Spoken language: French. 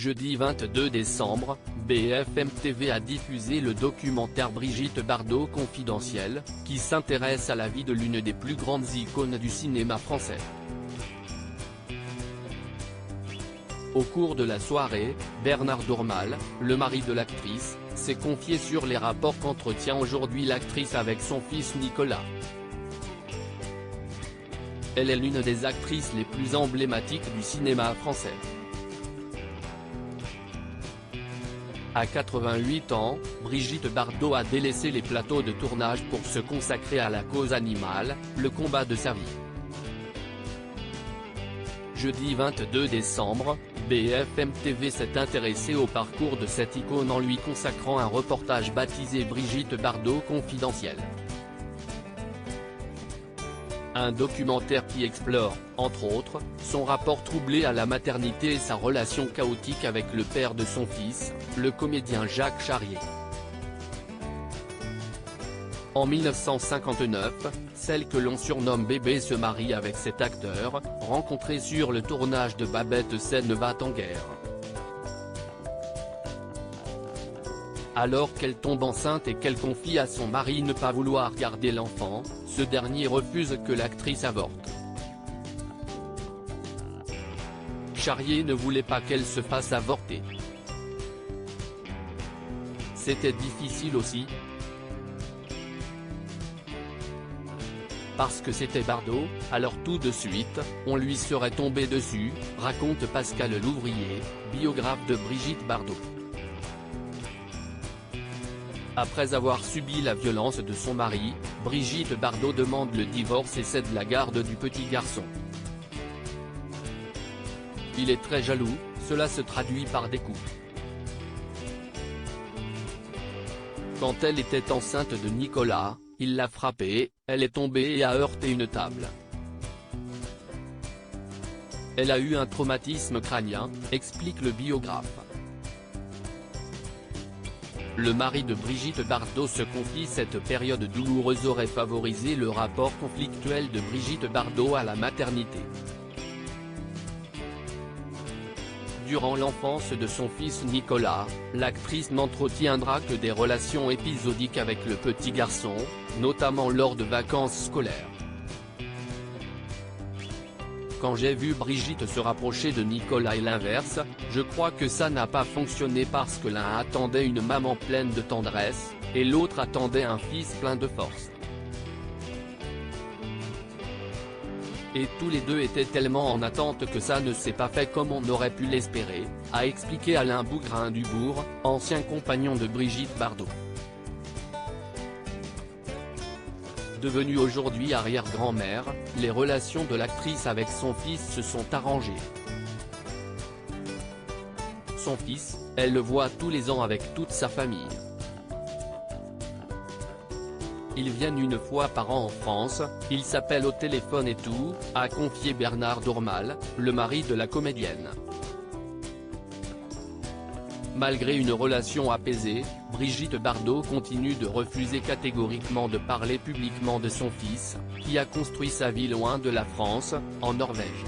Jeudi 22 décembre, BFM TV a diffusé le documentaire Brigitte Bardot confidentiel, qui s'intéresse à la vie de l'une des plus grandes icônes du cinéma français. Au cours de la soirée, Bernard Dourmal, le mari de l'actrice, s'est confié sur les rapports qu'entretient aujourd'hui l'actrice avec son fils Nicolas. Elle est l'une des actrices les plus emblématiques du cinéma français. À 88 ans, Brigitte Bardot a délaissé les plateaux de tournage pour se consacrer à la cause animale, le combat de sa vie. Jeudi 22 décembre, BFM TV s'est intéressé au parcours de cette icône en lui consacrant un reportage baptisé Brigitte Bardot confidentiel. Un documentaire qui explore, entre autres, son rapport troublé à la maternité et sa relation chaotique avec le père de son fils, le comédien Jacques Charrier. En 1959, celle que l'on surnomme Bébé se marie avec cet acteur, rencontré sur le tournage de Babette Scène va en guerre. Alors qu'elle tombe enceinte et qu'elle confie à son mari ne pas vouloir garder l'enfant, ce dernier refuse que l'actrice avorte. Charrier ne voulait pas qu'elle se fasse avorter. C'était difficile aussi. Parce que c'était Bardot, alors tout de suite, on lui serait tombé dessus, raconte Pascal Louvrier, biographe de Brigitte Bardot. Après avoir subi la violence de son mari, Brigitte Bardot demande le divorce et cède la garde du petit garçon. Il est très jaloux, cela se traduit par des coups. Quand elle était enceinte de Nicolas, il l'a frappée, elle est tombée et a heurté une table. Elle a eu un traumatisme crânien, explique le biographe. Le mari de Brigitte Bardot se confie. Cette période douloureuse aurait favorisé le rapport conflictuel de Brigitte Bardot à la maternité. Durant l'enfance de son fils Nicolas, l'actrice n'entretiendra que des relations épisodiques avec le petit garçon, notamment lors de vacances scolaires. Quand j'ai vu Brigitte se rapprocher de Nicolas et l'inverse, je crois que ça n'a pas fonctionné parce que l'un attendait une maman pleine de tendresse, et l'autre attendait un fils plein de force. Et tous les deux étaient tellement en attente que ça ne s'est pas fait comme on aurait pu l'espérer, a expliqué Alain Bougrain-Dubourg, ancien compagnon de Brigitte Bardot. Devenue aujourd'hui arrière-grand-mère, les relations de l'actrice avec son fils se sont arrangées. Son fils, elle le voit tous les ans avec toute sa famille. Ils viennent une fois par an en France, ils s'appellent au téléphone et tout, a confié Bernard Dourmal, le mari de la comédienne. Malgré une relation apaisée, Brigitte Bardot continue de refuser catégoriquement de parler publiquement de son fils, qui a construit sa vie loin de la France, en Norvège.